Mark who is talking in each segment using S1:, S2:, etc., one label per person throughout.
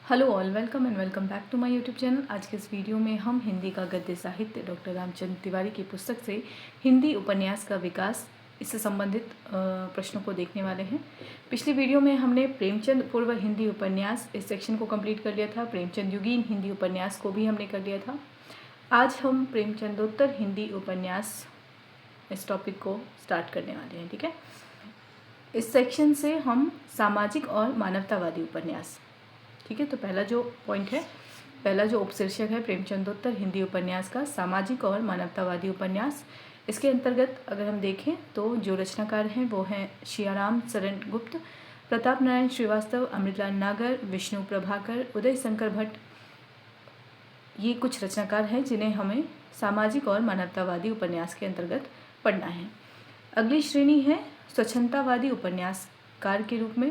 S1: Hello all, welcome and welcome back to my YouTube channel. आज के इस video में हम हिंदी का गद्य साहित्य डॉक्टर रामचंद्र तिवारी की पुस्तक से हिंदी उपन्यास का विकास, इससे संबंधित प्रश्नों को देखने वाले हैं। पिछली वीडियो में हमने प्रेमचंद पूर्व हिंदी उपन्यास इस सेक्शन को कंप्लीट कर लिया था। प्रेमचंद युगीन हिंदी उपन्यास को भी हमने कर लिया था। आज हम प्रेमचंदोत्तर हिंदी उपन्यास इस टॉपिक को स्टार्ट करने वाले हैं। ठीक है, इस सेक्शन से हम सामाजिक और मानवतावादी उपन्यास, ठीक है, तो पहला जो पॉइंट है, पहला जो उपशीर्षक है प्रेमचंदोत्तर हिंदी उपन्यास का सामाजिक और मानवतावादी उपन्यास। इसके अंतर्गत अगर हम देखें तो जो रचनाकार हैं वो हैं शियाराम शरण गुप्त, प्रताप नारायण श्रीवास्तव, अमृतलाल नागर, विष्णु प्रभाकर, उदय शंकर भट्ट। ये कुछ रचनाकार हैं जिन्हें हमें सामाजिक और मानवतावादी उपन्यास के अंतर्गत पढ़ना है। अगली श्रेणी है स्वच्छंदतावादी उपन्यासकार के रूप में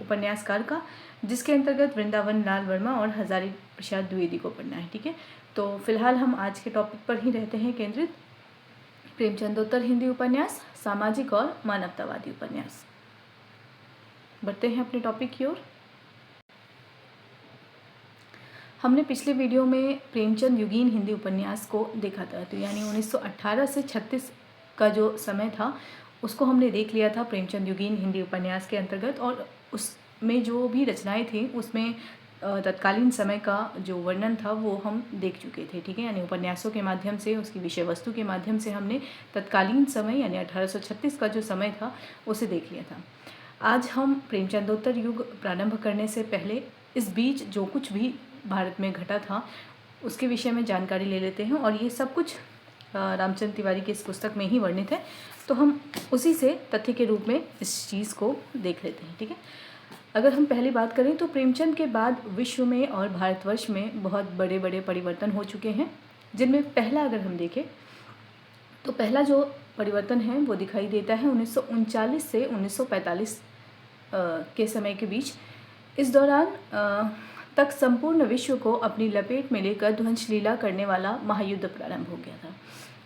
S1: उपन्यासकार का, जिसके अंतर्गत वृंदावन लाल वर्मा और हजारी प्रसाद द्विवेदी को पढ़ना है। ठीक है, तो फिलहाल हम आज के टॉपिक पर ही रहते हैं केंद्रित, प्रेमचंदोत्तर हिंदी उपन्यास, सामाजिक और मानवतावादी उपन्यास। बढ़ते हैं अपने टॉपिक की ओर। हमने पिछले वीडियो में प्रेमचंद युगीन हिंदी उपन्यास को देखा था, तो यानी 1918 से 36 का जो समय था उसको हमने देख लिया था प्रेमचंद युगीन हिंदी उपन्यास के अंतर्गत। और उसमें जो भी रचनाएं थी उसमें तत्कालीन समय का जो वर्णन था वो हम देख चुके थे। ठीक है, यानी उपन्यासों के माध्यम से, उसकी विषय वस्तु के माध्यम से हमने तत्कालीन समय यानी 1836 का जो समय था उसे देख लिया था। आज हम प्रेमचंदोत्तर युग प्रारंभ करने से पहले इस बीच जो कुछ भी भारत में घटा था उसके विषय में जानकारी ले लेते हैं। और ये सब कुछ रामचंद्र तिवारी की इस पुस्तक में ही वर्णित है, तो हम उसी से तथ्य के रूप में इस चीज़ को देख लेते हैं। ठीक है, अगर हम पहली बात करें तो प्रेमचंद के बाद विश्व में और भारतवर्ष में बहुत बड़े बड़े परिवर्तन हो चुके हैं, जिनमें पहला अगर हम देखें तो पहला जो परिवर्तन है वो दिखाई देता है 1939 से 1945 के समय के बीच। इस दौरान तक संपूर्ण विश्व को अपनी लपेट में लेकर ध्वंसलीला करने वाला महायुद्ध प्रारंभ हो गया था।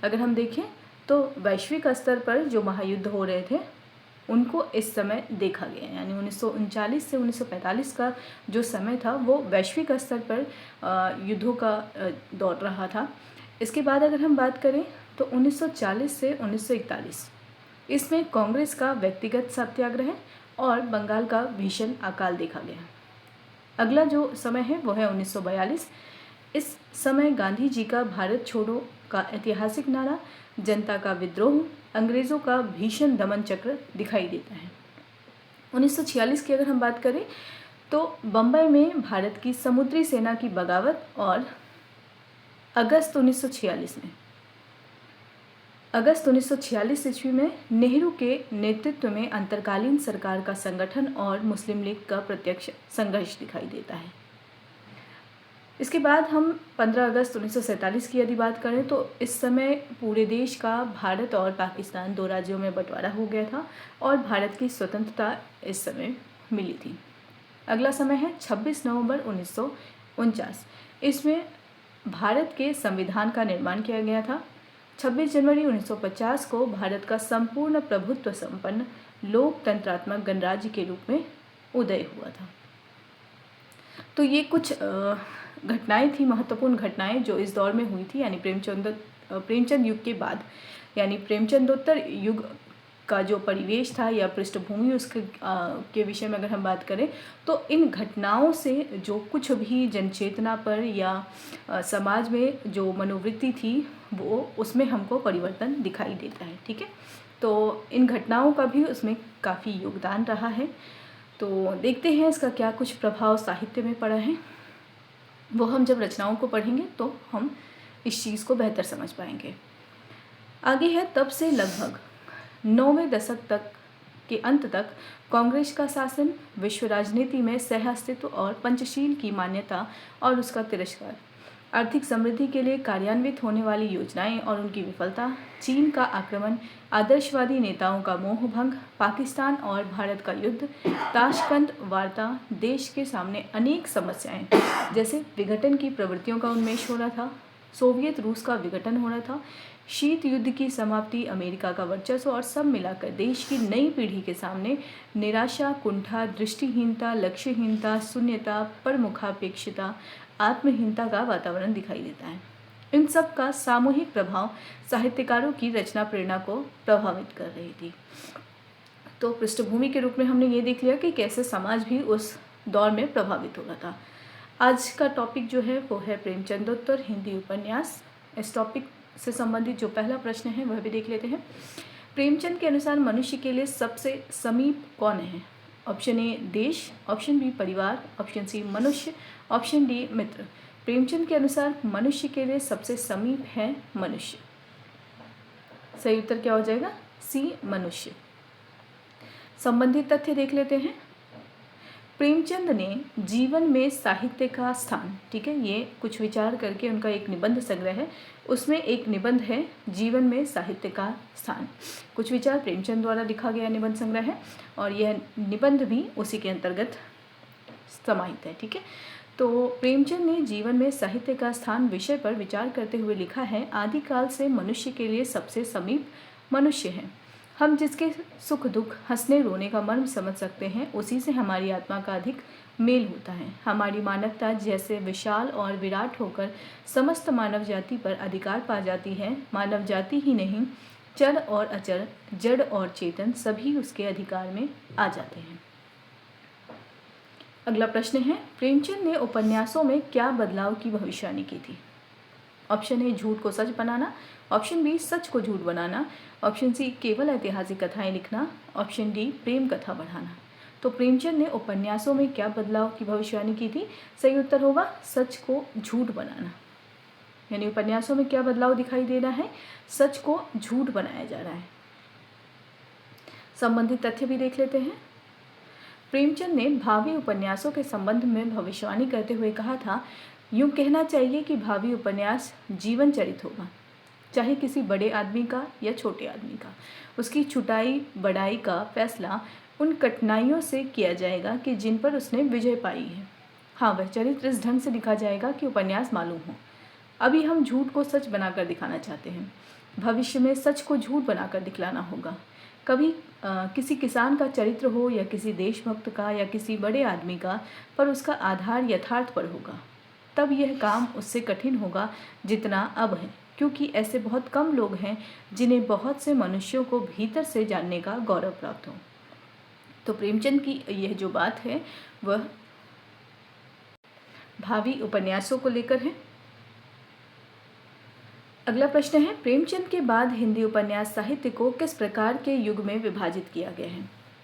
S1: अगर हम देखें तो वैश्विक स्तर पर जो महायुद्ध हो रहे थे उनको इस समय देखा गया, यानी 1939 से 1945 का जो समय था वो वैश्विक स्तर पर युद्धों का दौर रहा था। इसके बाद अगर हम बात करें तो 1940 से 1941 इसमें कांग्रेस का व्यक्तिगत सत्याग्रह और बंगाल का भीषण अकाल देखा गया। अगला जो समय है वो है 1942। इस समय गांधी जी का भारत छोड़ो का ऐतिहासिक नारा, जनता का विद्रोह, अंग्रेज़ों का भीषण दमन चक्र दिखाई देता है। 1946 की अगर हम बात करें तो बम्बई में भारत की समुद्री सेना की बगावत और अगस्त 1946 ईस्वी में नेहरू के नेतृत्व में अंतरकालीन सरकार का संगठन और मुस्लिम लीग का प्रत्यक्ष संघर्ष दिखाई देता है। इसके बाद हम 15 अगस्त 1947 की यदि बात करें तो इस समय पूरे देश का भारत और पाकिस्तान दो राज्यों में बंटवारा हो गया था और भारत की स्वतंत्रता इस समय मिली थी। अगला समय है 26 नवंबर 1949। इसमें भारत के संविधान का निर्माण किया गया था। 26 जनवरी 1950 को भारत का संपूर्ण प्रभुत्व संपन्न लोकतंत्रात्मक गणराज्य के रूप में उदय हुआ था। तो ये कुछ घटनाएं थी, महत्वपूर्ण घटनाएं जो इस दौर में हुई थी, यानी प्रेमचंद युग के बाद, यानी प्रेमचंदोत्तर युग का जो परिवेश था या पृष्ठभूमि उसके के विषय में अगर हम बात करें तो इन घटनाओं से जो कुछ भी जनचेतना पर या समाज में जो मनोवृत्ति थी वो उसमें हमको परिवर्तन दिखाई देता है। ठीक है, तो इन घटनाओं का भी उसमें काफ़ी योगदान रहा है। तो देखते हैं इसका क्या कुछ प्रभाव साहित्य में पड़ा है, वो हम जब रचनाओं को पढ़ेंगे तो हम इस चीज़ को बेहतर समझ पाएंगे। आगे है, तब से लगभग 9वें दशक तक के अंत तक कांग्रेस का शासन, विश्व राजनीति में सह अस्तित्व और पंचशील की मान्यता और उसका तिरस्कार, आर्थिक समृद्धि के लिए कार्यान्वित होने वाली योजनाएं और उनकी विफलता, चीन का आक्रमण, आदर्शवादी नेताओं का मोहभंग, पाकिस्तान और भारत का युद्ध, ताशकंद वार्ता, देश के सामने अनेक समस्याएं जैसे विघटन की प्रवृत्तियों का उन्मेष हो रहा था, सोवियत रूस का विघटन हो रहा था, शीत युद्ध की समाप्ति, अमेरिका का वर्चस्व और सब मिलाकर देश की नई पीढ़ी के सामने निराशा, कुंठा, दृष्टिहीनता, लक्ष्यहीनता, शून्यता, परमुखापेक्षिता, आत्महीनता का वातावरण दिखाई देता है। इन सब का सामूहिक प्रभाव साहित्यकारों की रचना प्रेरणा को प्रभावित कर रही थी। तो पृष्ठभूमि के रूप में हमने ये देख लिया कि कैसे समाज भी उस दौर में प्रभावित हो रहा था। आज का टॉपिक जो है वो है प्रेमचंदोत्तर हिंदी उपन्यास। इस टॉपिक से संबंधित जो पहला प्रश्न है वह भी देख लेते हैं। प्रेमचंद के अनुसार मनुष्य के लिए सबसे समीप कौन है? ऑप्शन ए देश, ऑप्शन बी परिवार, ऑप्शन सी मनुष्य, ऑप्शन डी मित्र। प्रेमचंद के अनुसार मनुष्य के लिए सबसे समीप है मनुष्य। सही उत्तर क्या हो जाएगा? सी मनुष्य। संबंधित तथ्य देख लेते हैं। प्रेमचंद ने जीवन में साहित्य का स्थान, ठीक है, ये कुछ विचार करके उनका एक निबंध संग्रह है, उसमें एक निबंध है जीवन में साहित्य का स्थान। कुछ विचार प्रेमचंद द्वारा लिखा गया निबंध संग्रह है और यह निबंध भी उसी के अंतर्गत समाहित है, ठीक है। तो प्रेमचंद ने जीवन में साहित्य का स्थान विषय पर विचार करते हुए लिखा है, आदिकाल से मनुष्य के लिए सबसे समीप मनुष्य है। हम जिसके सुख दुख, हंसने रोने का मर्म समझ सकते हैं, उसी से हमारी आत्मा का अधिक मेल होता है। हमारी मानवता जैसे विशाल और विराट होकर समस्त मानव जाति पर अधिकार पा जाती है, मानव जाति ही नहीं, चर और अचर, जड़ और चेतन सभी उसके अधिकार में आ जाते हैं। अगला प्रश्न है, प्रेमचंद ने उपन्यासों में क्या बदलाव की भविष्यवाणी की थी? ऑप्शन ए झूठ को सच बनाना, ऑप्शन बी सच को झूठ बनाना, ऑप्शन सी केवल ऐतिहासिक कथाएं लिखना, ऑप्शन डी प्रेम कथा बढ़ाना। तो प्रेमचंद ने उपन्यासों में क्या बदलाव की भविष्यवाणी की थी? सही उत्तर होगा सच को झूठ बनाना। यानी उपन्यासों में क्या बदलाव दिखाई दे रहा है? सच को झूठ बनाया जा रहा है। संबंधित तथ्य भी देख लेते हैं। प्रेमचंद ने भावी उपन्यासों के संबंध में भविष्यवाणी करते हुए कहा था, यूँ कहना चाहिए कि भावी उपन्यास जीवन चरित होगा, चाहे किसी बड़े आदमी का या छोटे आदमी का। उसकी छुटाई बढ़ाई का फैसला उन कठिनाइयों से किया जाएगा कि जिन पर उसने विजय पाई है। हाँ, वह चरित्र इस ढंग से लिखा जाएगा कि उपन्यास मालूम हो। अभी हम झूठ को सच बनाकर दिखाना चाहते हैं, भविष्य में सच को झूठ बनाकर दिखलाना होगा। कभी किसी किसान का चरित्र हो या किसी देशभक्त का या किसी बड़े आदमी का, पर उसका आधार यथार्थ पर होगा। तब यह काम उससे कठिन होगा जितना अब है, क्योंकि ऐसे बहुत कम लोग हैं जिन्हें बहुत से मनुष्यों को भीतर से जानने का गौरव प्राप्त हो। तो प्रेमचंद की यह जो बात है वह भावी उपन्यासों को लेकर है। अगला प्रश्न है, प्रेमचंद के बाद हिंदी उपन्यास साहित्य को किस प्रकार के युग में विभाजित किया गया है?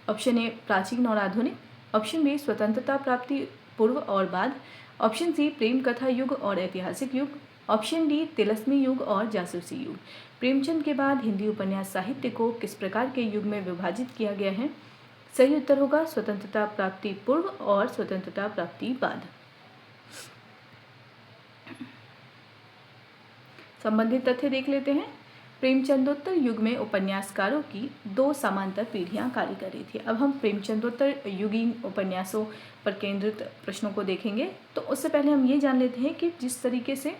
S1: ऑप्शन ए प्राचीन और आधुनिक, ऑप्शन बी स्वतंत्रता प्राप्ति पूर्व और बाद, ऑप्शन सी प्रेम कथा युग और ऐतिहासिक युग, ऑप्शन डी तिलस्मी युग और जासूसी युग। प्रेमचंद के बाद हिंदी उपन्यास साहित्य को किस प्रकार के युग में विभाजित किया गया है? सही उत्तर होगा स्वतंत्रता प्राप्ति पूर्व और स्वतंत्रता प्राप्ति बाद। संबंधित तथ्य देख लेते हैं। प्रेमचंदोत्तर युग में उपन्यासकारों की दो समांतर पीढ़ियां कार्य कर रही थी। अब हम प्रेमचंदोत्तर युगीन उपन्यासों पर केंद्रित प्रश्नों को देखेंगे। तो उससे पहले हम ये जान लेते हैं कि जिस तरीके से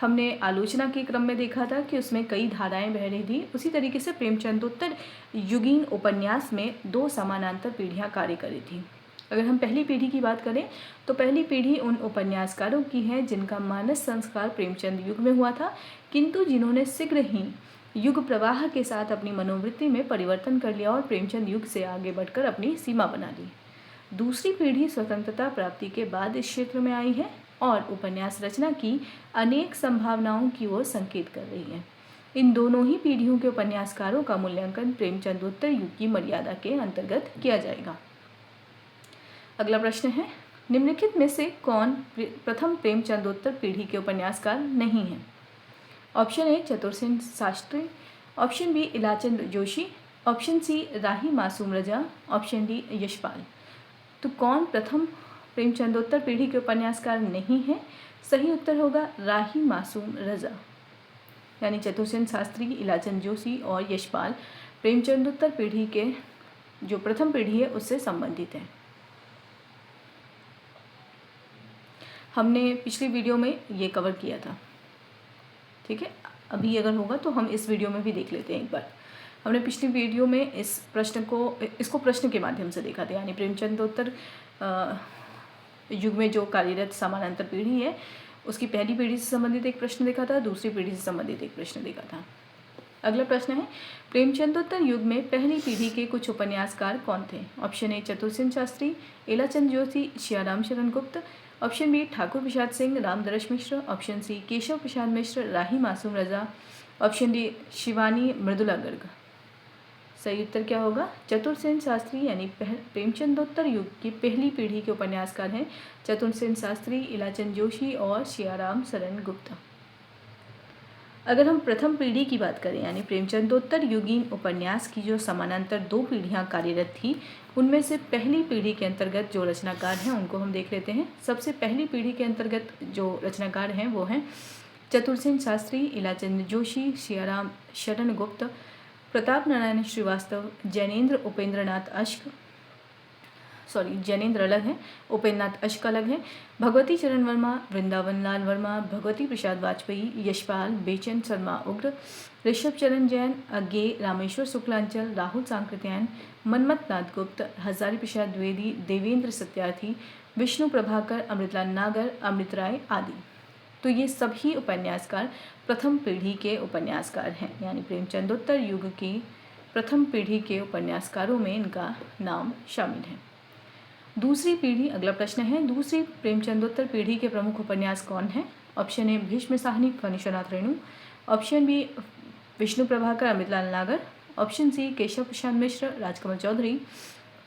S1: हमने आलोचना के क्रम में देखा था कि उसमें कई धाराएं बह रही थी, उसी तरीके से प्रेमचंदोत्तर युगीन उपन्यास में दो समानांतर पीढ़ियाँ कार्य कर रही थी। अगर हम पहली पीढ़ी की बात करें तो पहली पीढ़ी उन उपन्यासकारों की है जिनका मानस संस्कार प्रेमचंद युग में हुआ था, किंतु जिन्होंने शीघ्र ही युग प्रवाह के साथ अपनी मनोवृत्ति में परिवर्तन कर लिया और प्रेमचंद युग से आगे बढ़कर अपनी सीमा बना ली। दूसरी पीढ़ी स्वतंत्रता प्राप्ति के बाद इस क्षेत्र में आई है और उपन्यास रचना की अनेक संभावनाओं की ओर संकेत कर रही है। इन दोनों ही पीढ़ियों के उपन्यासकारों का मूल्यांकन प्रेमचंदोत्तर युग की मर्यादा के अंतर्गत किया जाएगा। अगला प्रश्न है, निम्नलिखित में से कौन प्रथम प्रेमचंदोत्तर पीढ़ी के उपन्यासकार नहीं है? Option A Chatursen Shastri, option B Ilachand Joshi, option C Rahi Masoom Raza, option D Yashpal. तो कौन प्रथम प्रेमचंदोत्तर पीढ़ी के उपन्यासकार नहीं है? सही उत्तर होगा राही मासूम रजा। यानी चतुरसेन शास्त्री, इलाचंद जोशी और यशपाल प्रेमचंदोत्तर पीढ़ी के जो प्रथम पीढ़ी है उससे संबंधित है। हमने पिछली वीडियो में ये कवर किया था। ठीक है, अभी अगर होगा तो हम इस वीडियो में भी देख लेते हैं एक बार। हमने पिछली वीडियो में इसको प्रश्न के माध्यम से देखा था, यानी प्रेमचंदोत्तर युग में जो कार्यरत समानांतर पीढ़ी है उसकी पहली पीढ़ी से संबंधित एक प्रश्न देखा था, दूसरी पीढ़ी से संबंधित एक प्रश्न देखा था। अगला प्रश्न है, प्रेमचंदोत्तर युग में पहली पीढ़ी के कुछ उपन्यासकार कौन थे? ऑप्शन ए चतुरसेन शास्त्री, एलाचंद जोशी, सियाराम शरण गुप्त, ऑप्शन बी ठाकुर प्रसाद सिंह, रामदरस मिश्र, ऑप्शन सी केशव प्रसाद मिश्र, राही मासूम रजा, ऑप्शन डी शिवानी मृदुला गर्ग। सही उत्तर क्या होगा? चतुरसेन शास्त्री, यानी प्रेमचंदोत्तर युग की पहली पीढ़ी के उपन्यासकार हैं चतुरसेन शास्त्री, इलाचंद जोशी और सियाराम शरण गुप्त। अगर हम प्रथम पीढ़ी की बात करें, यानी प्रेमचंदोत्तर युगीन उपन्यास की जो समानांतर 2 पीढ़ियां कार्यरत थी, उनमें से पहली पीढ़ी के अंतर्गत जो रचनाकार हैं उनको हम देख लेते हैं। सबसे पहली पीढ़ी के अंतर्गत जो रचनाकार हैं वो हैं चतुरसेन शास्त्री, इलाचंद जोशी, सियाराम शरण गुप्त, प्रताप नारायण श्रीवास्तव, जैनेन्द्र अलग है, उपेंद्रनाथ अश्क अलग है, भगवती चरण वर्मा, वृंदावन लाल वर्मा, भगवती प्रसाद वाजपेयी, यशपाल, बेचन शर्मा उग्र, ऋषभ चरण जैन, अज्ञे, रामेश्वर शुक्लांचल, राहुल सांकृत्यायन, मनमथ नाथ गुप्त, हजारी प्रसाद द्विवेदी, देवेंद्र सत्यार्थी, विष्णु प्रभाकर, अमृतलाल नागर, अमृत राय आदि। तो ये सभी उपन्यासकार प्रथम पीढ़ी के उपन्यासकार हैं, यानी प्रेमचंदोत्तर युग की प्रथम पीढ़ी के उपन्यासकारों में इनका नाम शामिल है। दूसरी पीढ़ी, अगला प्रश्न है, दूसरी प्रेमचंदोत्तर पीढ़ी के प्रमुख उपन्यास कौन हैं? Option A Bhisham Sahni, Phanishwarnath Renu, option B Vishnu Prabhakar, Amritlal Nagar, option C Keshav Prasad Mishra, Rajkamal Chaudhary,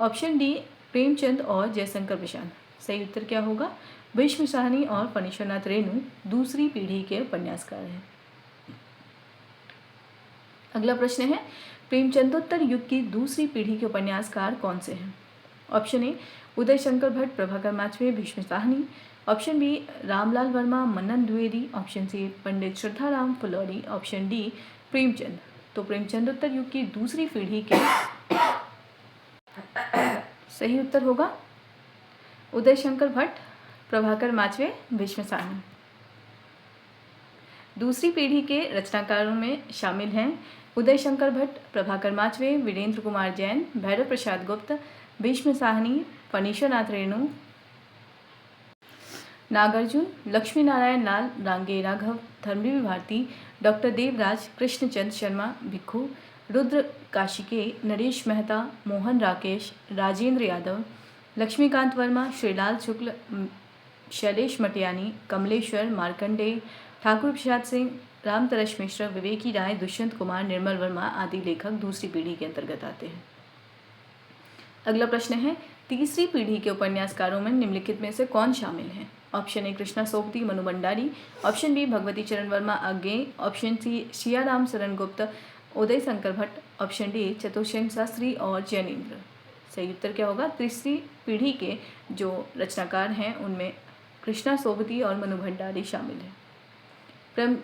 S1: option D Premchand और जयशंकर प्रसाद। सही उत्तर क्या होगा? भीष्म साहनी और फणीश्वरनाथ रेणु दूसरी पीढ़ी के उपन्यासकार हैं। अगला प्रश्न है, प्रेमचंदोत्तर युग की दूसरी पीढ़ी के उपन्यासकार कौन से हैं? Option A Uday Shankar Bhatt, Prabhakar Machwe, Bhisham Sahni, option B Ramlal Verma, Mannan Dwivedi, option C Pandit Shraddharam Phillauri, option D Premchand. तो प्रेमचंदोत्तर युग की दूसरी पीढ़ी के सही उत्तर होगा उदय शंकर भट्ट, प्रभाकर माचवे, भीष्म साहनी। दूसरी पीढ़ी के रचनाकारों में शामिल हैं उदय शंकर भट्ट, प्रभाकर माचवे, वीरेंद्र कुमार जैन, भैरव प्रसाद गुप्त, भीष्म साहनी, फणीश्वरनाथ रेणु, नागार्जुन, लक्ष्मी नारायण लाल, रांगे राघव, धर्मवीर भारती, डॉक्टर देवराज, कृष्णचंद शर्मा भिक्खू, रुद्र काशिके, नरेश मेहता, मोहन राकेश, राजेंद्र यादव, लक्ष्मीकांत वर्मा, श्रीलाल शुक्ल, शैलेश मटियानी, कमलेश्वर, मार्कंडेय, ठाकुर प्रसाद सिंह, रामतरस मिश्र, विवेकी राय, दुष्यंत कुमार, निर्मल वर्मा आदि लेखक दूसरी पीढ़ी के अंतर्गत आते हैं। अगला प्रश्न है, तीसरी पीढ़ी के उपन्यासकारों में निम्नलिखित में से कौन शामिल हैं? Option A Krishna Sobti, Mannu Bhandari, option B Bhagwati Charan Verma Agyeya, option C Siyaram Sharan Gupt, Uday Shankar Bhatt, option D Chatursen Shastri और जैनेन्द्र। सही उत्तर क्या होगा? तीसरी पीढ़ी के जो रचनाकार हैं उनमें कृष्णा सोबती और मनु भंडारी शामिल हैं।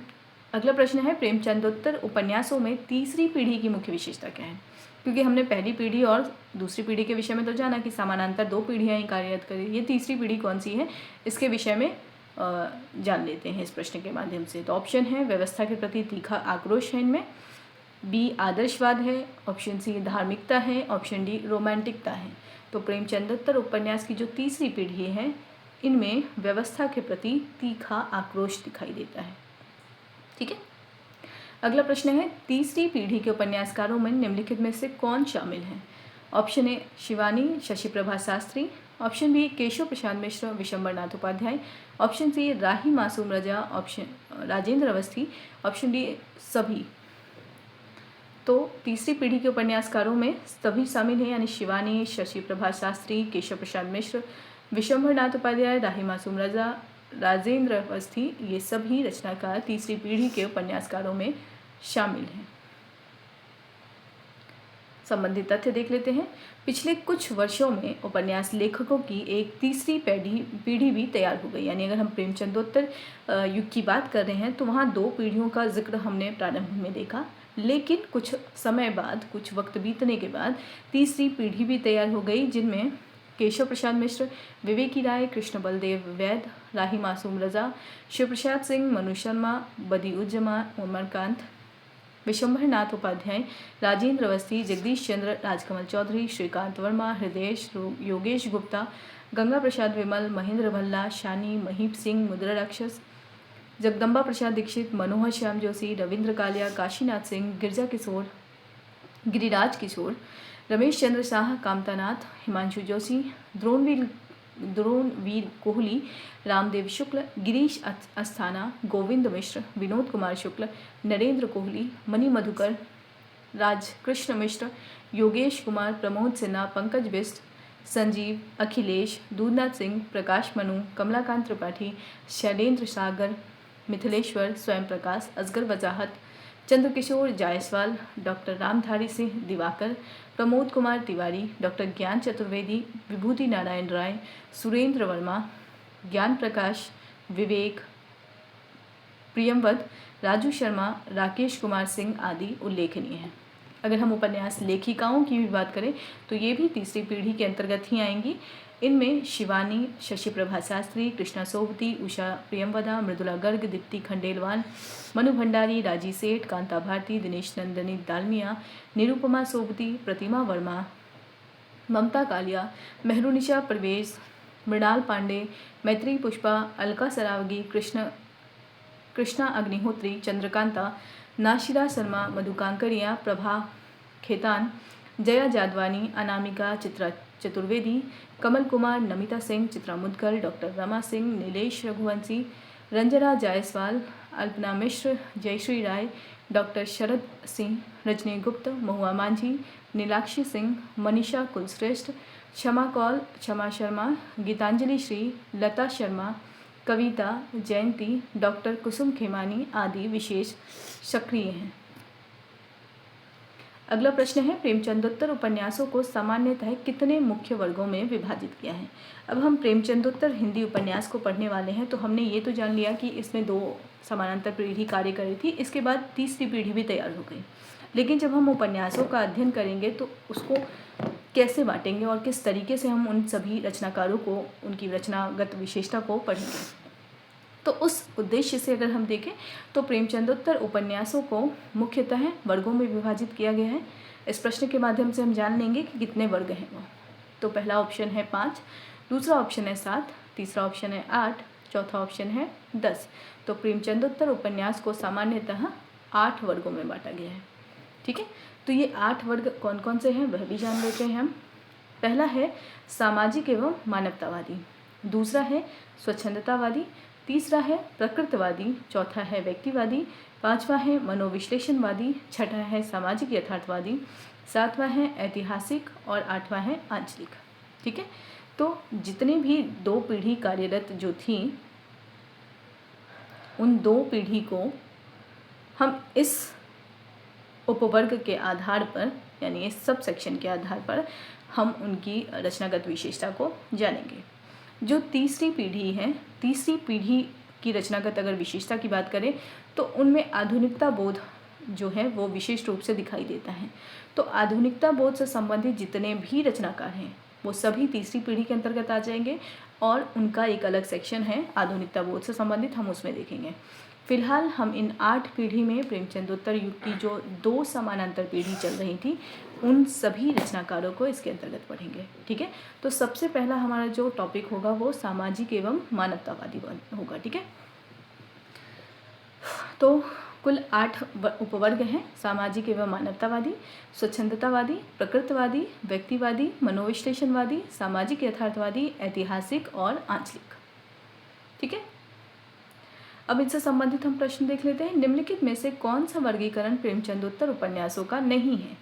S1: अगला प्रश्न है, प्रेमचंदोत्तर उपन्यासों में तीसरी पीढ़ी की मुख्य विशेषता क्या है? क्योंकि हमने पहली पीढ़ी और दूसरी पीढ़ी के विषय में तो जाना कि समानांतर 2 पीढ़ियाँ ही कार्यरत करी, ये तीसरी पीढ़ी कौन सी है इसके विषय में जान लेते हैं इस प्रश्न के माध्यम से। तो ऑप्शन है व्यवस्था के प्रति तीखा आक्रोश है इनमें, बी आदर्शवाद है, ऑप्शन सी धार्मिकता है, ऑप्शन डी रोमांटिकता है। तो प्रेमचंदोत्तर उपन्यास की जो तीसरी पीढ़ी है इनमें व्यवस्था के प्रति तीखा आक्रोश दिखाई देता है। ठीक है, अगला प्रश्न है, तीसरी पीढ़ी के उपन्यासकारों में निम्नलिखित में से कौन शामिल हैं? Option A Shivani Shashi Prabha Shastri, option B Keshav Prasad Mishra Vishambhar Nath Upadhyay, option C Rahi Masoom Raza, option Rajendra Awasthi, option D सभी। तो तीसरी पीढ़ी के उपन्यासकारों में सभी शामिल हैं, यानी शिवानी, शशि प्रभा शास्त्री, केशव प्रसाद मिश्र, विशंबर नाथ उपाध्याय, राही मासूम रजा, राजेंद्र अवस्थी, ये सभी रचनाकार तीसरी पीढ़ी के उपन्यासकारों में शामिल हैं। संबंधित तथ्य देख लेते हैं। पिछले कुछ वर्षों में उपन्यास लेखकों की एक तीसरी पीढ़ी भी तैयार हो गई, यानी अगर हम प्रेमचंदोत्तर युग की बात कर रहे हैं तो वहाँ 2 पीढ़ियों का जिक्र हमने प्रारंभ में देखा, लेकिन कुछ समय बाद, कुछ वक्त बीतने के बाद तीसरी पीढ़ी भी तैयार हो गई, जिनमें केशव प्रसाद मिश्र, विवेकी राय, कृष्ण बलदेव वैद, राही मासूम रजा, शिव प्रसाद सिंह, मनु शर्मा, बदिउज्जमान उमरकांत, विशंभर नाथ उपाध्याय, राजेंद्र अवस्थी, जगदीश चंद्र, राजकमल चौधरी, श्रीकांत वर्मा, हृदय योगेश गुप्ता, गंगा प्रसाद विमल, महेंद्र भल्ला, शानी, महीप सिंह, मुद्रा राक्षस, जगदम्बा प्रसाद दीक्षित, मनोहर श्याम जोशी, रविंद्र कालिया, काशीनाथ सिंह, गिरजा किशोर, गिरिराज किशोर, रमेश चंद्र शाह, कामतानाथ, हिमांशु जोशी, द्रोणवीर कोहली, रामदेव शुक्ल, गिरीश अस्थाना, गोविंद मिश्र, विनोद कुमार शुक्ल, नरेंद्र कोहली, मणि मधुकर, राजकृष्ण मिश्र, योगेश कुमार, प्रमोद सिन्हा, पंकज बिस्ट, संजीव, अखिलेश, दूधनाथ सिंह, प्रकाश मनु, कमलाकांत त्रिपाठी, शैलेंद्र सागर, मिथिलेश्वर, स्वयं प्रकाश, असगर वजाहत, चंद्रकिशोर जायसवाल, डॉक्टर रामधारी सिंह दिवाकर, प्रमोद कुमार तिवारी, डॉक्टर ज्ञान चतुर्वेदी, विभूति नारायण राय, सुरेंद्र वर्मा, ज्ञान प्रकाश, विवेक, प्रियमवद, राजू शर्मा, राकेश कुमार सिंह आदि उल्लेखनीय हैं। अगर हम उपन्यास लेखिकाओं की भी बात करें तो ये भी तीसरी पीढ़ी के अंतर्गत ही आएंगी। इनमें शिवानी, शशि प्रभा शास्त्री, कृष्णा सोबती, उषा प्रियमवदा, मृदुला गर्ग, दीप्ति खंडेलवाल, मनु भंडारी, राजी सेठ, कांता भारती, दिनेश नंदनी दालमिया, निरुपमा सोबती, प्रतिमा वर्मा, ममता कालिया, मेहरुनिशा परवेज, मृणाल पांडे, मैत्री पुष्पा, अलका सरावगी, कृष्णा अग्निहोत्री, चंद्रकांता, नाशिरा शर्मा, मधु कांकरिया, प्रभा खेतान, जया जादवानी, अनामिका, चित्रा चतुर्वेदी, कमल कुमार, नमिता सिंह, चित्रा मुदगल, डॉक्टर रमा सिंह, नीलेश रघुवंशी, रंजना जायसवाल, अल्पना मिश्र, जयश्री राय, डॉक्टर शरद सिंह, रजनी गुप्त, महुआ मांझी, नीलाक्षी सिंह, मनीषा कुलश्रेष्ठ, क्षमा कौल, क्षमा शर्मा, गीतांजलि श्री, लता शर्मा, कविता, जयंती, डॉक्टर कुसुम खेमानी आदि विशेष सक्रिय हैं। अगला प्रश्न है, प्रेमचंदोत्तर उपन्यासों को सामान्यतः कितने मुख्य वर्गों में विभाजित किया है। अब हम प्रेमचंदोत्तर हिंदी उपन्यास को पढ़ने वाले हैं, तो हमने ये तो जान लिया कि इसमें 2 समानांतर पीढ़ी कार्य कर रही थी, इसके बाद तीसरी पीढ़ी भी तैयार हो गई। लेकिन जब हम उपन्यासों का अध्ययन करेंगे तो उसको कैसे बांटेंगे और किस तरीके से हम उन सभी रचनाकारों को, उनकी रचनागत विशेषता को पढ़ेंगे। तो उस उद्देश्य से अगर हम देखें तो प्रेमचंदोत्तर उपन्यासों को मुख्यतः वर्गों में विभाजित किया गया है। इस प्रश्न के माध्यम से हम जान लेंगे कि कितने वर्ग हैं वो। तो पहला ऑप्शन है 5, दूसरा ऑप्शन है 7, तीसरा ऑप्शन है 8, चौथा ऑप्शन है 10। तो प्रेमचंदोत्तर उपन्यास को सामान्यतः 8 वर्गों में बांटा गया है। ठीक है, तो ये 8 वर्ग कौन कौन से हैं वह भी जान लेते हैं हम। पहला है सामाजिक एवं मानवतावादी, दूसरा है स्वच्छंदतावादी, तीसरा है प्रकृतवादी, चौथा है व्यक्तिवादी, पांचवा है मनोविश्लेषणवादी, छठा है सामाजिक यथार्थवादी, सातवां है ऐतिहासिक और आठवां है आंचलिक। ठीक है, तो जितने भी 2 पीढ़ी कार्यरत जो थी, उन 2 पीढ़ी को हम इस उपवर्ग के आधार पर, यानी इस सब सेक्शन के आधार पर हम उनकी रचनागत विशेषता को जानेंगे। जो तीसरी पीढ़ी है, तीसरी पीढ़ी की रचनागत अगर विशेषता की बात करें तो उनमें आधुनिकता बोध जो है वो विशेष रूप से दिखाई देता है। तो आधुनिकता बोध से संबंधित जितने भी रचनाकार हैं वो सभी तीसरी पीढ़ी के अंतर्गत आ जाएंगे और उनका एक अलग सेक्शन है आधुनिकता बोध से संबंधित, हम उसमें देखेंगे। फिलहाल हम इन 8 पीढ़ी में प्रेमचंदोत्तर युग की जो 2 समानांतर पीढ़ी चल रही थी उन सभी रचनाकारों को इसके अंतर्गत पढ़ेंगे। ठीक है, तो सबसे पहला हमारा जो टॉपिक होगा वो सामाजिक एवं मानवतावादी होगा। ठीक है, तो कुल 8 उपवर्ग हैं, सामाजिक एवं मानवतावादी, स्वच्छंदतावादी, प्रकृतवादी, व्यक्तिवादी, मनोविश्लेषणवादी, सामाजिक यथार्थवादी, ऐतिहासिक और आंचलिक। ठीक है, अब इनसे संबंधित हम प्रश्न देख लेते हैं। निम्नलिखित में से कौन सा वर्गीकरण प्रेमचंदोत्तर उपन्यासों का नहीं है।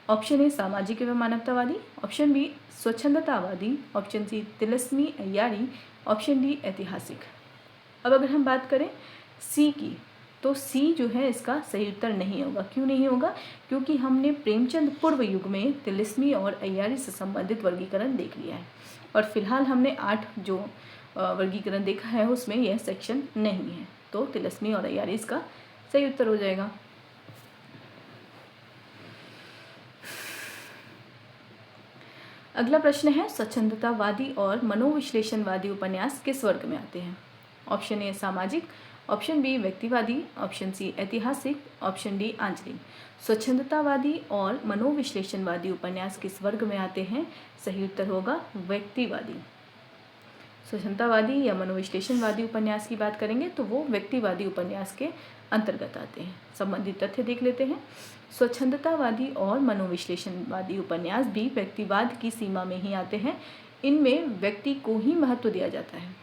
S1: ऑप्शन ए सामाजिक एवं मानवतावादी, ऑप्शन बी स्वच्छंदतावादी, ऑप्शन सी तिलस्मी अय्यारी, ऑप्शन डी ऐतिहासिक। अब अगर हम बात करें सी की, तो सी जो है इसका सही उत्तर नहीं होगा। क्यों नहीं होगा? क्योंकि हमने प्रेमचंद पूर्व युग में तिलिस्मी और अय्यारी से संबंधित वर्गीकरण देख लिया है और फिलहाल हमने 8 जो वर्गीकरण देखा है उसमें यह सेक्शन नहीं है, तो तिलिस्मी और अय्यारी इसका सही उत्तर हो जाएगा। अगला प्रश्न है, स्वच्छंदतावादी और मनोविश्लेषणवादी उपन्यास किस वर्ग में आते हैं? ऑप्शन ए सामाजिक, ऑप्शन बी व्यक्तिवादी, ऑप्शन सी ऐतिहासिक, ऑप्शन डी आंचलिक। स्वच्छंदतावादी और मनोविश्लेषणवादी उपन्यास किस वर्ग में आते हैं? सही उत्तर होगा व्यक्तिवादी। स्वच्छंदतावादी या मनोविश्लेषणवादी उपन्यास की बात करेंगे तो वो व्यक्तिवादी उपन्यास के अंतर्गत आते हैं। संबंधित तथ्य देख लेते हैं। स्वच्छंदतावादी और मनोविश्लेषणवादी उपन्यास भी व्यक्तिवाद की सीमा में ही आते हैं। इनमें व्यक्ति को ही महत्व दिया जाता है।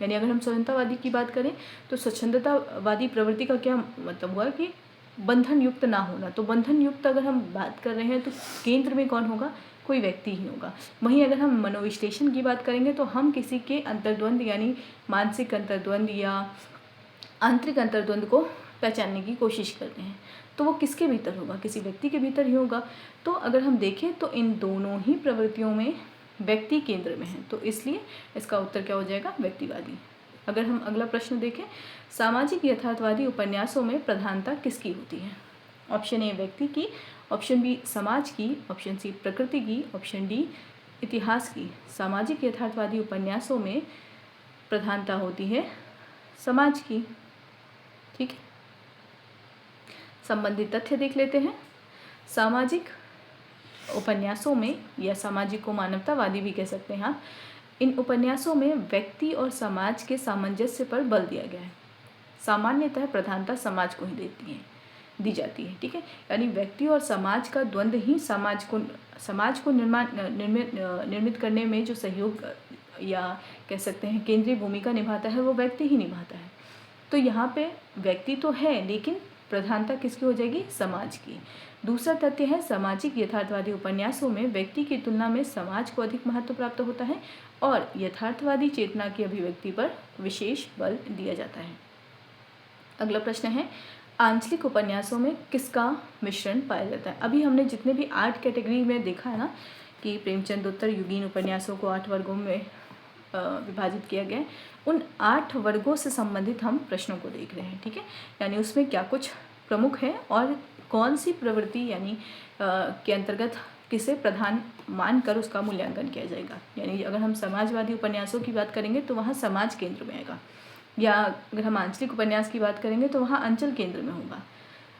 S1: यानी अगर हम स्वच्छंदतावादी की बात करें तो स्वच्छंदतावादी प्रवृत्ति का क्या मतलब हुआ कि बंधन युक्त ना होना। तो बंधन युक्त अगर हम बात कर रहे हैं तो केंद्र में कौन होगा? कोई व्यक्ति ही होगा। वहीं अगर हम मनोविश्लेषण की बात करेंगे तो हम किसी के अंतर्द्वंद यानी मानसिक अंतर्द्वंद या आंतरिक अंतर्द्वंद को पहचानने की कोशिश करते हैं। तो वो किसके भीतर होगा? किसी व्यक्ति के भीतर ही होगा। तो अगर हम देखें तो इन दोनों ही प्रवृत्तियों में व्यक्ति केंद्र में है, तो इसलिए इसका उत्तर क्या हो जाएगा? व्यक्तिवादी। अगर हम अगला प्रश्न देखें, सामाजिक यथार्थवादी उपन्यासों में प्रधानता किसकी होती है? ऑप्शन ए व्यक्ति की, ऑप्शन बी समाज की, ऑप्शन सी प्रकृति की, ऑप्शन डी इतिहास की। सामाजिक यथार्थवादी उपन्यासों में प्रधानता होती है समाज की। ठीक है, संबंधित तथ्य देख लेते हैं। सामाजिक उपन्यासों में, या सामाजिक को मानवतावादी भी कह सकते हैं आप, इन उपन्यासों में व्यक्ति और समाज के सामंजस्य पर बल दिया गया है। सामान्यतः प्रधानता समाज को ही दी जाती है। ठीक है, यानी व्यक्ति और समाज का द्वंद्व ही समाज को निर्मित करने में जो सहयोग या कह सकते हैं केंद्रीय भूमिका निभाता है, वो व्यक्ति ही निभाता है। तो यहाँ पे व्यक्ति तो है, लेकिन प्रधानता किसकी हो जाएगी? समाज की। दूसरा तथ्य है, सामाजिक यथार्थवादी उपन्यासों में व्यक्ति की तुलना में समाज को अधिक महत्व प्राप्त होता है और यथार्थवादी चेतना की अभिव्यक्ति पर विशेष बल दिया जाता है। अगला प्रश्न है, आंचलिक उपन्यासों में किसका मिश्रण पाया जाता है? अभी हमने जितने भी 8 कैटेगरी में देखा है ना कि प्रेमचंदोत्तर युगीन उपन्यासों को 8 वर्गों में विभाजित किया गया है, उन 8 वर्गों से संबंधित हम प्रश्नों को देख रहे हैं। ठीक है, यानी उसमें क्या कुछ प्रमुख है और कौन सी प्रवृत्ति यानी के अंतर्गत किसे प्रधान मानकर उसका मूल्यांकन किया जाएगा। यानी अगर हम समाजवादी उपन्यासों की बात करेंगे तो वहाँ समाज केंद्र में आएगा, या अगर हम आंचलिक उपन्यास की बात करेंगे तो वहाँ अंचल केंद्र में होगा।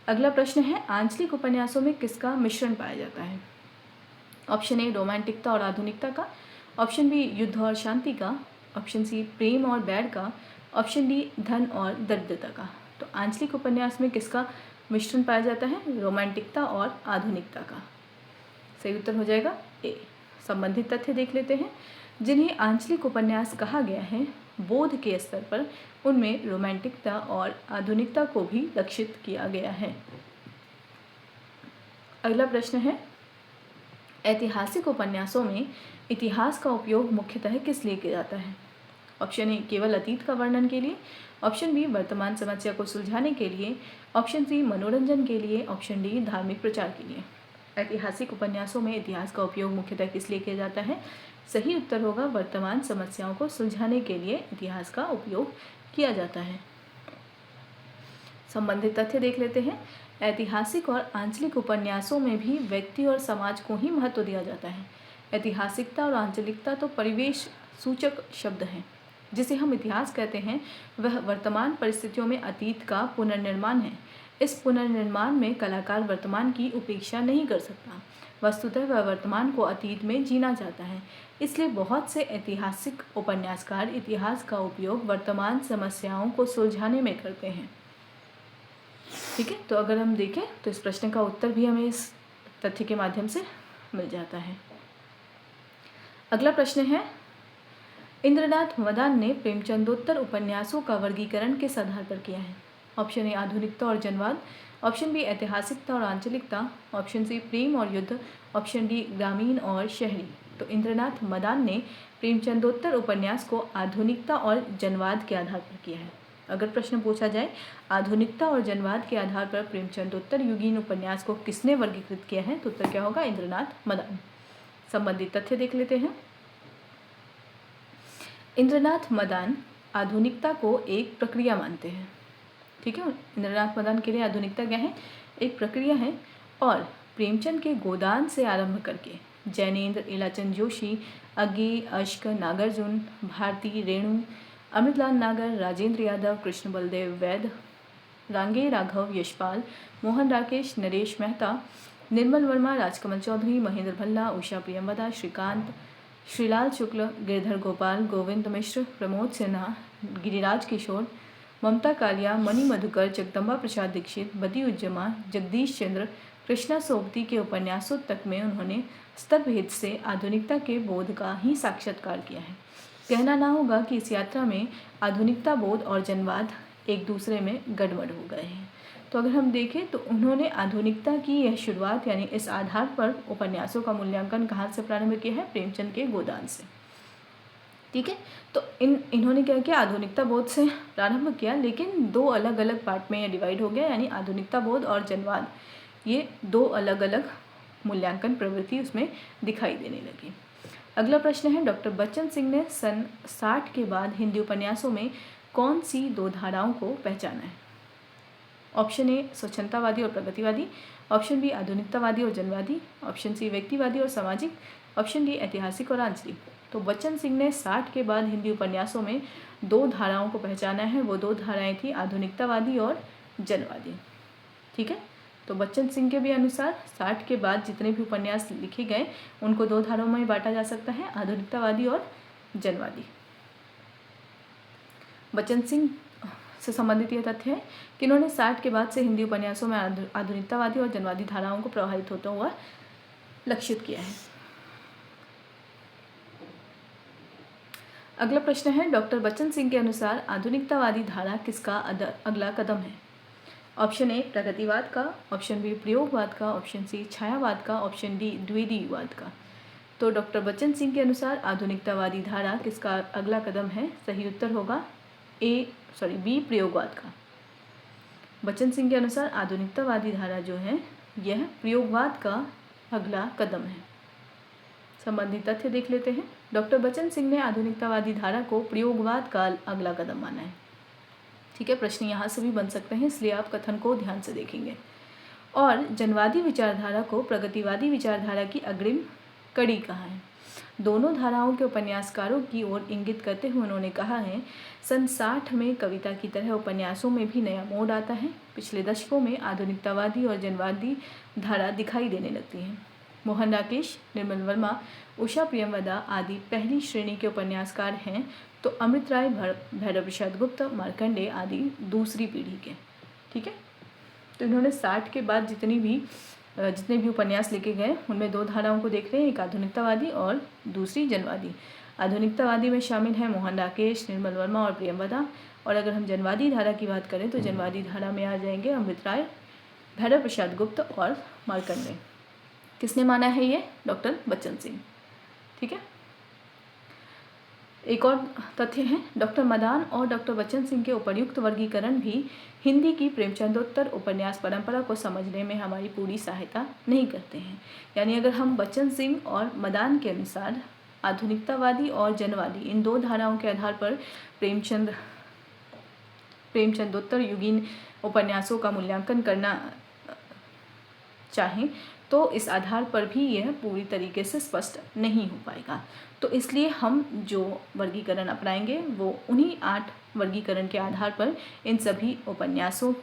S1: अगला प्रश्न है, आंचलिक उपन्यासों में किसका मिश्रण पाया जाता है? ऑप्शन ए रोमांटिकता और आधुनिकता का, ऑप्शन बी युद्ध और शांति का, ऑप्शन सी प्रेम और बैर का, ऑप्शन डी धन और दरिद्रता का। तो आंचलिक उपन्यास में किसका मिश्रण पाया जाता है? रोमांटिकता और आधुनिकता का। सही उत्तर हो जाएगा ए। संबंधित तथ्य देख लेते हैं। जिन्हें आंचलिक उपन्यास कहा गया है, बोध के स्तर पर उनमें रोमांटिकता और आधुनिकता को भी लक्षित किया गया है। अगला प्रश्न है, ऐतिहासिक उपन्यासों में इतिहास का उपयोग मुख्यतः किस लिए किया जाता है? ऑप्शन ए केवल अतीत का वर्णन के लिए, ऑप्शन बी वर्तमान समस्या को सुलझाने के लिए, ऑप्शन सी मनोरंजन के लिए, ऑप्शन डी धार्मिक प्रचार के लिए। ऐतिहासिक उपन्यासों में इतिहास का उपयोग मुख्यतः किस लिए किया जाता है? सही उत्तर होगा वर्तमान समस्याओं को सुलझाने के लिए इतिहास का उपयोग किया जाता है। संबंधित तथ्य देख लेते हैं। ऐतिहासिक और आंचलिक उपन्यासों में भी व्यक्ति और समाज को ही महत्व दिया जाता है। ऐतिहासिकता और आंचलिकता तो परिवेश सूचक शब्द हैं। जिसे हम इतिहास कहते हैं वह वर्तमान परिस्थितियों में अतीत का पुनर्निर्माण है। इस पुनर्निर्माण में कलाकार वर्तमान की उपेक्षा नहीं कर सकता। वस्तुतः वह वर्तमान को अतीत में जीना चाहता है। इसलिए बहुत से ऐतिहासिक उपन्यासकार इतिहास का उपयोग वर्तमान समस्याओं को सुलझाने में करते हैं। ठीक है, तो अगर हम देखें तो इस प्रश्न का उत्तर भी हमें इस तथ्य के माध्यम से मिल जाता है। अगला प्रश्न है, इंद्रनाथ मदान ने प्रेमचंदोत्तर उपन्यासों का वर्गीकरण किस आधार पर किया है? ऑप्शन ए आधुनिकता और जनवाद, ऑप्शन बी ऐतिहासिकता और आंचलिकता, ऑप्शन सी प्रेम और युद्ध, ऑप्शन डी ग्रामीण और शहरी। तो इंद्रनाथ मदान ने प्रेमचंदोत्तर उपन्यास को आधुनिकता और जनवाद के आधार पर किया है। अगर प्रश्न पूछा जाए आधुनिकता और जनवाद के आधार पर प्रेमचंदोत्तर युगीन उपन्यास को किसने वर्गीकृत किया है, तो उत्तर क्या होगा? इंद्रनाथ मदान। संबंधित तथ्य देख लेते हैं। इंद्रनाथ मदान आधुनिकता को एक प्रक्रिया मानते हैं। ठीक है, इंद्रनाथ मदान के लिए आधुनिकता क्या है? एक प्रक्रिया है। और प्रेमचंद के गोदान से आरंभ करके जैनेन्द्र, इलाचंद जोशी, अग्गी, अश्क, नागार्जुन, भारती, रेणु, अमृतलाल नागर, राजेंद्र यादव, कृष्ण बलदेव वैद, रांगे राघव, यशपाल, मोहन राकेश, नरेश मेहता, निर्मल वर्मा, राजकमल चौधरी, महेंद्र भल्ला, उषा प्रियंवदा, श्रीकांत, श्रीलाल शुक्ल, गिरधर गोपाल, गोविंद मिश्र, प्रमोद सिन्हा, गिरिराज किशोर, ममता कालिया, मणि मधुकर, जगदम्बा प्रसाद दीक्षित, बदी उज्जमा, जगदीश चंद्र, कृष्णा सोबती के उपन्यासों तक में उन्होंने स्तरभेद से आधुनिकता के बोध का ही साक्षात्कार किया है। कहना ना होगा कि इस यात्रा में आधुनिकता बोध और जनवाद एक दूसरे में गड़बड़ हो गए हैं। तो अगर हम देखें तो उन्होंने आधुनिकता की यह शुरुआत यानी इस आधार पर उपन्यासों का मूल्यांकन कहाँ से प्रारंभ किया है? प्रेमचंद के गोदान से। ठीक है, तो इन्होंने क्या किया? आधुनिकता बोध से प्रारंभ किया, लेकिन दो अलग अलग पार्ट में यह डिवाइड हो गया, यानी आधुनिकता बोध और जनवाद, ये दो अलग अलग मूल्यांकन प्रवृत्ति उसमें दिखाई देने लगी। अगला प्रश्न है, डॉक्टर बच्चन सिंह ने सन 60 के बाद हिंदी उपन्यासों में कौन सी दो धाराओं को पहचाना है? ऑप्शन ए स्वच्छंदतावादी और प्रगतिवादी, ऑप्शन बी आधुनिकतावादी और जनवादी, ऑप्शन सी व्यक्तिवादी और सामाजिक, ऑप्शन डी ऐतिहासिक और आंचलिक। तो बच्चन सिंह ने 60 के बाद हिंदी उपन्यासों में दो धाराओं को पहचाना है। वो दो धाराएं थी आधुनिकतावादी और जनवादी। ठीक है, तो बच्चन सिंह के भी अनुसार 60 के बाद जितने भी उपन्यास लिखे गए उनको दो धाराओं में बांटा जा सकता है, आधुनिकतावादी और जनवादी। बच्चन सिंह से संबंधित यह तथ्य है कि इन्होंने 60 के बाद से हिंदी उपन्यासों में आधुनिकतावादी और जनवादी धाराओं को प्रभावित होता हुआ लक्षित किया है। अगला प्रश्न है, डॉक्टर बच्चन सिंह के अनुसार आधुनिकतावादी धारा किसका अगला कदम है? ऑप्शन ए प्रगतिवाद का, ऑप्शन बी प्रयोगवाद का, ऑप्शन सी छायावाद का, ऑप्शन डी द्वितीयवाद का। तो डॉक्टर बच्चन सिंह के अनुसार आधुनिकतावादी धारा किसका अगला कदम है? सही उत्तर होगा बी प्रयोगवाद का। बच्चन सिंह के अनुसार आधुनिकतावादी धारा जो है यह प्रयोगवाद का अगला कदम है। संबंधित तथ्य देख लेते हैं। डॉक्टर बच्चन सिंह ने आधुनिकतावादी धारा को प्रयोगवाद का अगला कदम माना है। ठीक है, प्रश्न यहाँ से भी बन सकते हैं, इसलिए आप कथन को ध्यान से देखेंगे। और जनवादी विचारधारा को प्रगतिवादी विचारधारा की अग्रिम कड़ी कहा है। दोनों धाराओं के उपन्यासकारों की ओर इंगित करते हुए उन्होंने कहा है, सन 60 में कविता की तरह उपन्यासों में भी नया मोड़ आता है। पिछले दशकों में आधुनिकतावादी और जनवादी धारा दिखाई देने लगती है। मोहन राकेश, निर्मल वर्मा, उषा प्रियंवदा आदि पहली श्रेणी के उपन्यासकार हैं, तो अमृत राय, भैरव प्रसाद गुप्त, मार्कंडेय आदि दूसरी पीढ़ी के। ठीक है, तो इन्होंने 60 के बाद जितने भी उपन्यास लिखे गए उनमें दो धाराओं को देख रहे हैं, एक आधुनिकतावादी और दूसरी जनवादी। आधुनिकतावादी में शामिल हैं मोहन राकेश, निर्मल वर्मा और प्रियंवदा। और अगर हम जनवादी धारा की बात करें तो जनवादी धारा में आ जाएंगे अमृत राय, भैरव प्रसाद गुप्त और मार्कंडेय। किसने माना है ये? डॉक्टर बच्चन सिंह। ठीक है, एक और तथ्य है, डॉक्टर मदान और डॉक्टर बच्चन सिंह के उपर्युक्त वर्गीकरण भी हिंदी की प्रेमचंदोत्तर उपन्यास परंपरा को समझने में हमारी पूरी सहायता नहीं करते हैं। यानी अगर हम बच्चन सिंह और मदान के अनुसार आधुनिकतावादी और जनवादी इन दो धाराओं के आधार पर प्रेमचंदोत्तर युगीन उपन्यासों का मूल्यांकन करना चाहें तो इस आधार पर भी यह पूरी तरीके से स्पष्ट नहीं हो पाएगा। तो इसलिए हम जो वर्गीकरण अपनाएंगे वो उन्हीं 8 वर्गीकरण के आधार पर इन सभी उपन्यासों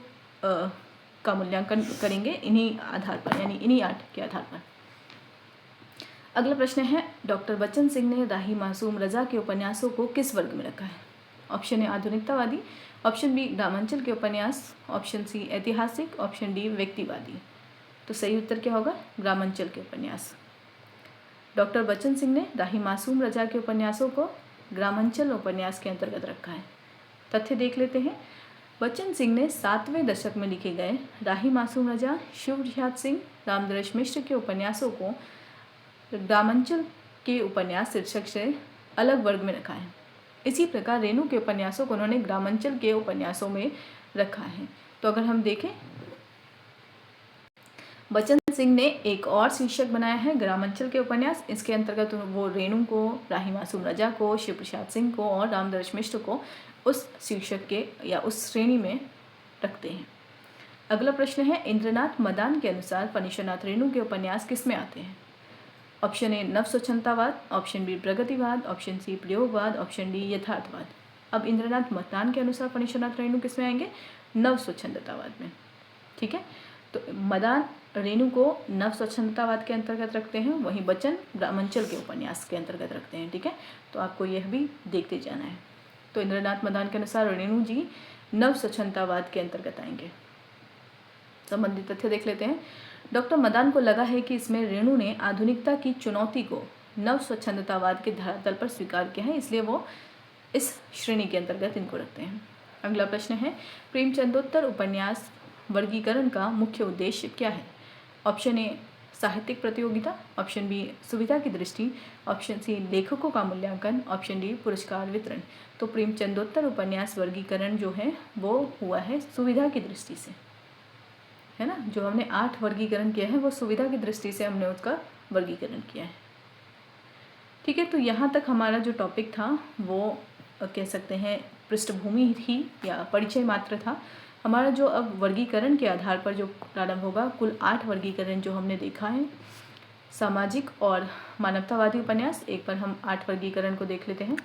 S1: का मूल्यांकन करेंगे, इन्हीं आधार पर, यानी इन्हीं 8 के आधार पर। अगला प्रश्न है, डॉक्टर बच्चन सिंह ने राही मासूम रजा के उपन्यासों को किस वर्ग में रखा है? ऑप्शन ए आधुनिकतावादी, ऑप्शन बी ग्रामांचल के उपन्यास, ऑप्शन सी ऐतिहासिक, ऑप्शन डी व्यक्तिवादी। तो सही उत्तर क्या होगा? ग्रामांचल के उपन्यास। डॉक्टर बच्चन सिंह ने राही मासूम रजा के उपन्यासों को ग्रामांचल उपन्यास के अंतर्गत रखा है। तथ्य देख लेते हैं। बच्चन सिंह ने 7वें दशक में लिखे गए राही मासूम रजा, शिव प्रसाद सिंह, रामदरस मिश्र के उपन्यासों को ग्रामांचल के उपन्यास शीर्षक से अलग वर्ग में रखा है। इसी प्रकार रेणु के उपन्यासों को उन्होंने ग्रामांचल के उपन्यासों में रखा है। तो अगर हम देखें, बच्चन सिंह ने एक और शीर्षक बनाया है ग्रामांचल के उपन्यास। इसके अंतर्गत वो रेणु को, राही मासूम रजा को, शिव प्रसाद सिंह को और रामदरस मिश्र को उस शीर्षक के या उस श्रेणी में रखते हैं। अगला प्रश्न है, इंद्रनाथ मदान के अनुसार फणीश्वरनाथ रेणु के उपन्यास किस में आते हैं? ऑप्शन ए नव स्वच्छंदतावाद, ऑप्शन बी प्रगतिवाद, ऑप्शन सी प्रयोगवाद, ऑप्शन डी यथार्थवाद। अब इंद्रनाथ मदान के अनुसार फणीश्वरनाथ रेणु किस में आएंगे? नव स्वच्छंदतावाद में। ठीक है, तो मदान रेणु को नव स्वच्छंदतावाद के अंतर्गत रखते हैं, वहीं बच्चन ग्रामांचल के उपन्यास के अंतर्गत रखते हैं। ठीक है, तो आपको यह भी देखते जाना है। तो इंद्रनाथ मदान के अनुसार रेणु जी नव स्वच्छंदतावाद के अंतर्गत आएंगे। संबंधित तथ्य देख लेते हैं। डॉक्टर मदान को लगा है कि इसमें रेणु ने आधुनिकता की चुनौती को नव स्वच्छंदतावाद के धरातल पर स्वीकार किया है, इसलिए वो इस श्रेणी के अंतर्गत इनको रखते हैं। अगला प्रश्न है, प्रेमचंदोत्तर उपन्यास वर्गीकरण का मुख्य उद्देश्य क्या है? ऑप्शन ए साहित्यिक प्रतियोगिता, ऑप्शन बी सुविधा की दृष्टि, ऑप्शन सी लेखकों का मूल्यांकन, ऑप्शन डी पुरस्कार वितरण। तो प्रेमचंदोत्तर उपन्यास वर्गीकरण जो है वो हुआ है सुविधा की दृष्टि से, है ना। जो हमने 8 वर्गीकरण किया है वो सुविधा की दृष्टि से हमने उसका वर्गीकरण किया है। ठीक है, तो यहाँ तक हमारा जो टॉपिक था वो कह सकते हैं पृष्ठभूमि थी या परिचय मात्र था। हमारा जो अब वर्गीकरण के आधार पर जो प्रारंभ होगा, कुल 8 वर्गीकरण जो हमने देखा है सामाजिक और मानवतावादी उपन्यास। एक बार हम 8 वर्गीकरण को देख लेते हैं।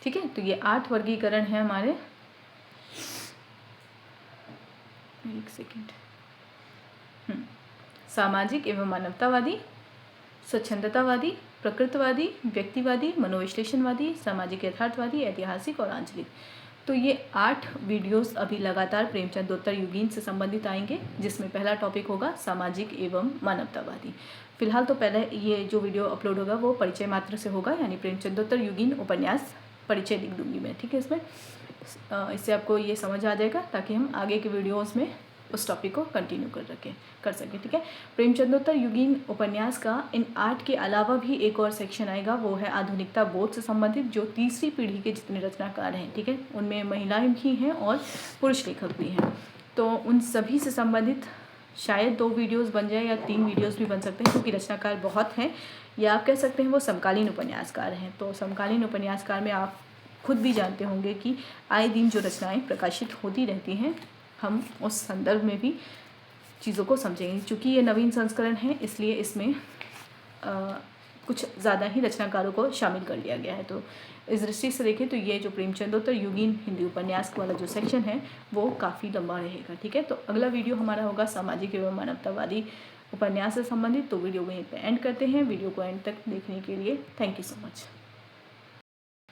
S1: ठीक है, तो ये 8 वर्गीकरण है हमारे। एक सेकेंड। सामाजिक एवं मानवतावादी, स्वच्छंदतावादी, प्रकृतिवादी, व्यक्तिवादी, मनोविश्लेषणवादी, सामाजिक यथार्थवादी, ऐतिहासिक और आंचलिक। तो ये 8 वीडियोस अभी लगातार प्रेमचंदोत्तर युगीन से संबंधित आएंगे, जिसमें पहला टॉपिक होगा सामाजिक एवं मानवतावादी। फिलहाल तो पहले ये जो वीडियो अपलोड होगा वो परिचय मात्र से होगा, यानी प्रेमचंदोत्तर युगीन उपन्यास परिचय लिख दूंगी मैं। ठीक है, इसमें इससे आपको ये समझ आ जाएगा ताकि हम आगे के वीडियोज़ में उस टॉपिक को कंटिन्यू कर सकें। ठीक है, प्रेमचंदोत्तर युगीन उपन्यास का इन 8 के अलावा भी एक और सेक्शन आएगा, वो है आधुनिकता बोध से संबंधित, जो तीसरी पीढ़ी के जितने रचनाकार हैं। ठीक है, उनमें महिलाएं भी हैं और पुरुष लेखक भी हैं। तो उन सभी से संबंधित शायद 2 वीडियोस बन जाए या 3 वीडियोस भी बन सकते हैं, क्योंकि रचनाकार बहुत हैं, या आप कह सकते हैं वो समकालीन उपन्यासकार हैं। तो समकालीन उपन्यासकार में आप खुद भी जानते होंगे कि आए दिन जो रचनाएँ प्रकाशित होती रहती हैं, हम उस संदर्भ में भी चीज़ों को समझेंगे। चूँकि ये नवीन संस्करण है, इसलिए इसमें कुछ ज़्यादा ही रचनाकारों को शामिल कर लिया गया है। तो इस दृष्टि से देखें तो ये जो प्रेमचंदोत्तर युगीन हिंदी उपन्यास वाला जो सेक्शन है वो काफ़ी लंबा रहेगा। ठीक है, तो अगला वीडियो हमारा होगा सामाजिक एवं मानवतावादी उपन्यास से संबंधित। तो वीडियो को यहीं पर एंड करते हैं। वीडियो को एंड तक देखने के लिए थैंक यू सो मच।